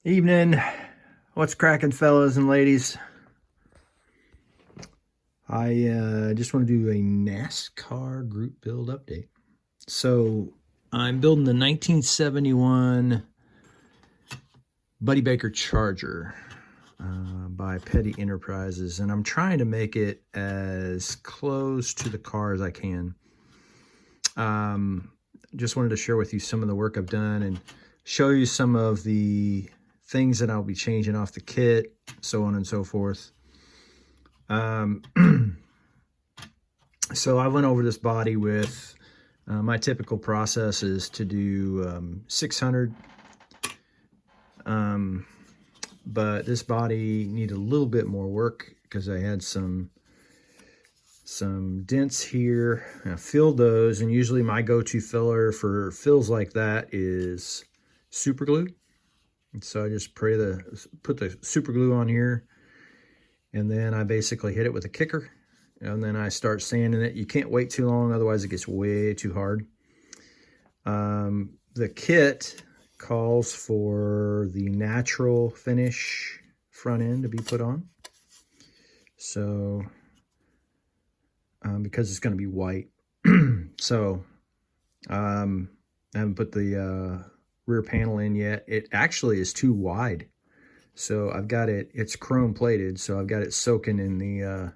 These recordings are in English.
Evening. What's cracking, fellas and ladies? I just want to do a NASCAR group build update. So I'm building the 1971 Buddy Baker Charger by Petty Enterprises, and I'm trying to make it as close to the car as I can. Just wanted to share with you some of the work I've done and show you some of the things that I'll be changing off the kit, so on and so forth. So I went over this body with my typical process is to do 600, but this body needed a little bit more work because I had some dents here. I filled those, and usually my go-to filler for fills like that is super glue. And so I just put the super glue on here, and then I basically hit it with a kicker, and then I start sanding it. You can't wait too long, otherwise it gets way too hard. The kit calls for the natural finish front end to be put on. So, because it's going to be white. So, I haven't put the rear panel in yet. It actually is too wide. So I've got it's chrome plated, so I've got it soaking in the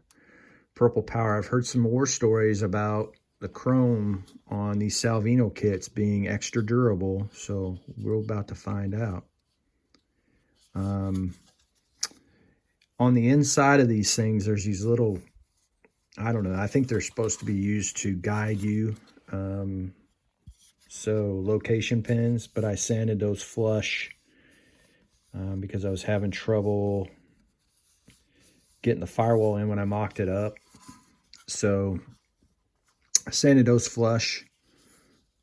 purple power. I've heard some more stories about the chrome on these Salvino kits being extra durable, so we're about to find out. On the inside of these things, there's these little, I don't know, I think they're supposed to be used to guide you. So location pins, but I sanded those flush because I was having trouble getting the firewall in when I mocked it up. So I sanded those flush.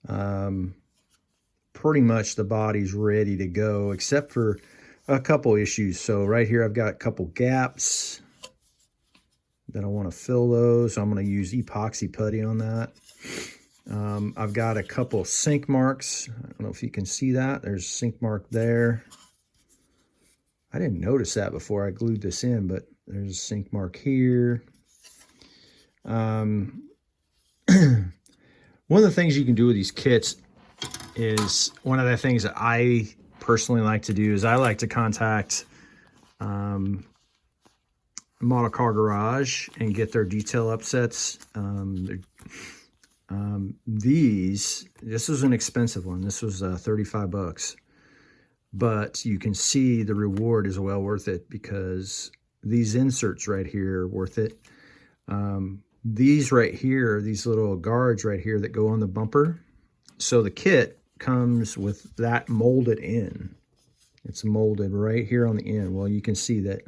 Pretty much the body's ready to go, except for a couple issues. So right here, I've got a couple gaps that I want to fill those. I'm going to use epoxy putty on that. I've got a couple sink marks. I don't know if you can see that. There's a sink mark there. I didn't notice that before I glued this in, but there's a sink mark here. One of the things you can do with these kits is, one of the things that I personally like to do is I like to contact Model Car Garage and get their detail upsets. This was an expensive one. This was 35 bucks. But you can see the reward is well worth it because these inserts right here are worth it. These right here, these little guards right here that go on the bumper. So the kit comes with that molded in. It's molded right here on the end. Well, you can see that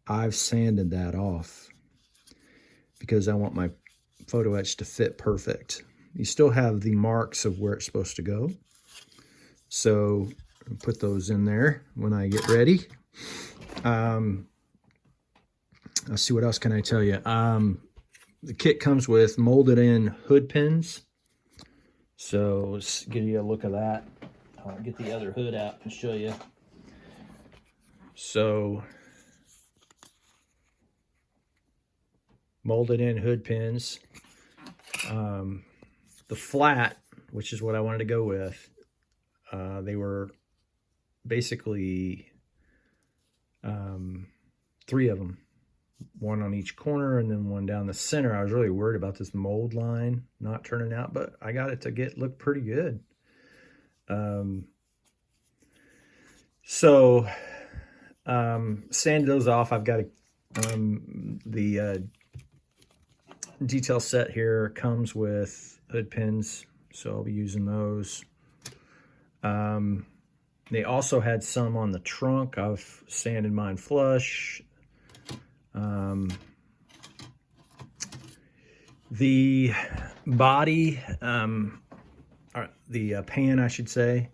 I've sanded that off because I want my photo etch to fit perfect. You still have the marks of where it's supposed to go. So I'll put those in there when I get ready. Let's see, what else can I tell you? The kit comes with molded in hood pins. So let's give you a look of that. I'll get the other hood out and show you. So molded in hood pins. The flat, which is what I wanted to go with, they were basically 3 of them, one on each corner and then one down the center. I was really worried about this mold line not turning out, but I got it to look pretty good. Sand those off. I've got the detail set here comes with hood pins, so I'll be using those. They also had some on the trunk. I've sanded mine flush. The body, or the pan, I should say,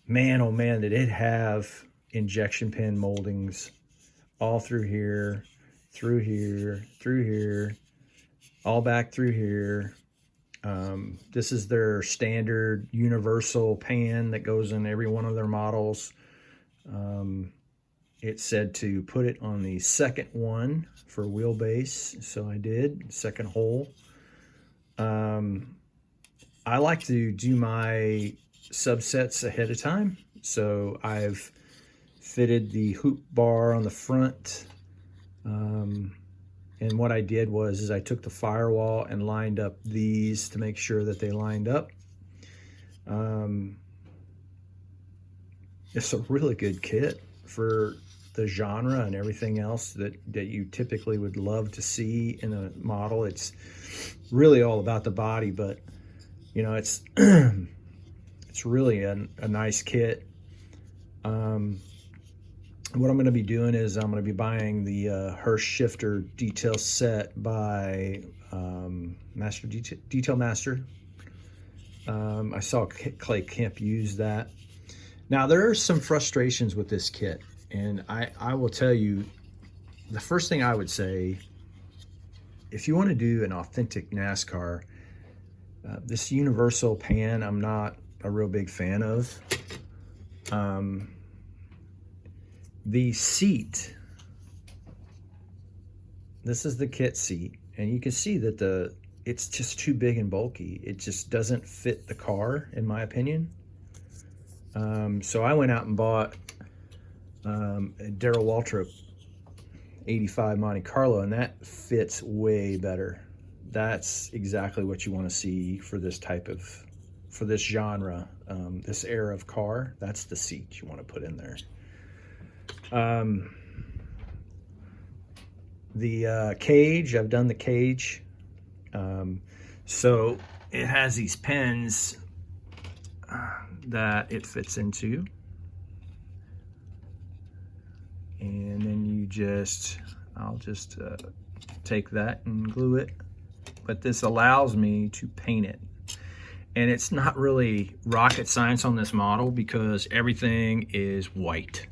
man, oh man, did it have injection pin moldings all through here, through here, through here, all back through here. This is their standard universal pan that goes in every one of their models. It said to put it on the second one for wheelbase, so I did, second hole. I like to do my subsets ahead of time, so I've fitted the hoop bar on the front. And what I did was I took the firewall and lined up these to make sure that they lined up. It's a really good kit for the genre and everything else that you typically would love to see in a model. It's really all about the body, but you know, it's it's really a nice kit. What I'm going to be doing is I'm going to be buying the Hirsch shifter detail set by Detail Master. I saw Clay Kemp use that. Now, there are some frustrations with this kit, and I will tell you, the first thing I would say, if you want to do an authentic NASCAR, this universal pan I'm not a real big fan of. The seat, this is the kit seat, and you can see that it's just too big and bulky. It just doesn't fit the car, in my opinion. So I went out and bought a Darrell Waltrip 85 Monte Carlo, and that fits way better. That's exactly what you want to see for this for this genre, this era of car. That's the seat you want to put in there. The cage, I've done the cage. So it has these pins that it fits into. And then I'll just take that and glue it. But this allows me to paint it. And it's not really rocket science on this model because everything is white.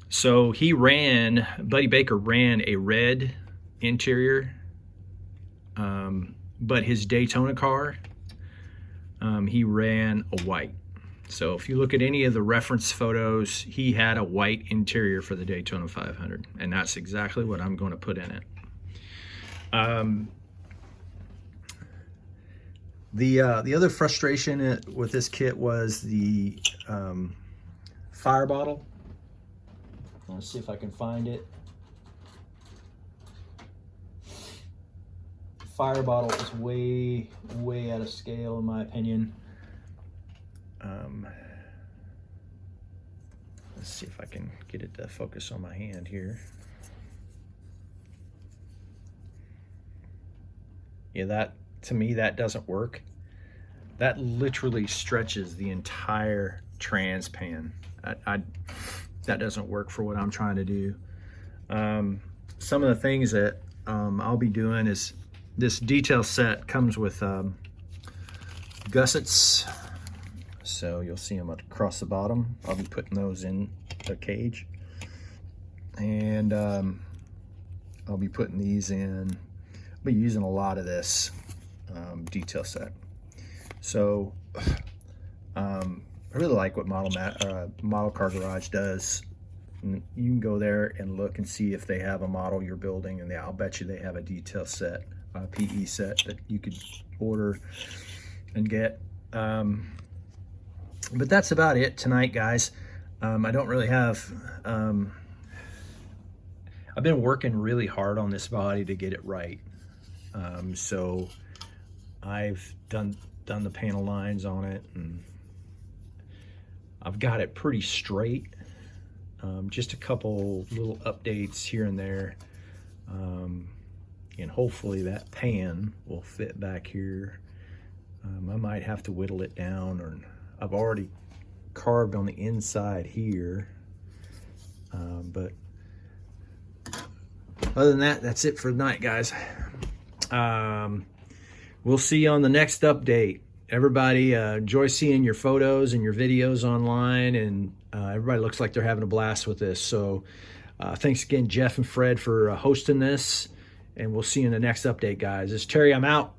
So Buddy Baker ran a red interior, but his Daytona car, he ran a white. So if you look at any of the reference photos, he had a white interior for the Daytona 500, and that's exactly what I'm going to put in it. The other frustration with this kit was the fire bottle. Let's see if I can find it. Fire bottle is way out of scale in my opinion. Let's see if I can get it to focus on my hand here. Yeah, that, to me, that doesn't work. That literally stretches the entire trans pan. That doesn't work for what I'm trying to do. Some of the things that I'll be doing is, this detail set comes with gussets. So you'll see them across the bottom. I'll be putting those in the cage. And I'll be putting these in. I'll be using a lot of this detail set. So I really like what Model Car Garage does. You can go there and look and see if they have a model you're building, and I'll bet you they have a detail set, a PE set that you could order and get. But that's about it tonight, guys. I don't really have, I've been working really hard on this body to get it right. So I've done the panel lines on it, and I've got it pretty straight. Just a couple little updates here and there. And hopefully that pan will fit back here. I might have to whittle it down, or I've already carved on the inside here. But other than that, that's it for tonight, guys. We'll see you on the next update. Everybody, enjoy seeing your photos and your videos online, and everybody looks like they're having a blast with this. So thanks again, Jeff and Fred, for hosting this, and we'll see you in the next update, guys. This is Terry, I'm out.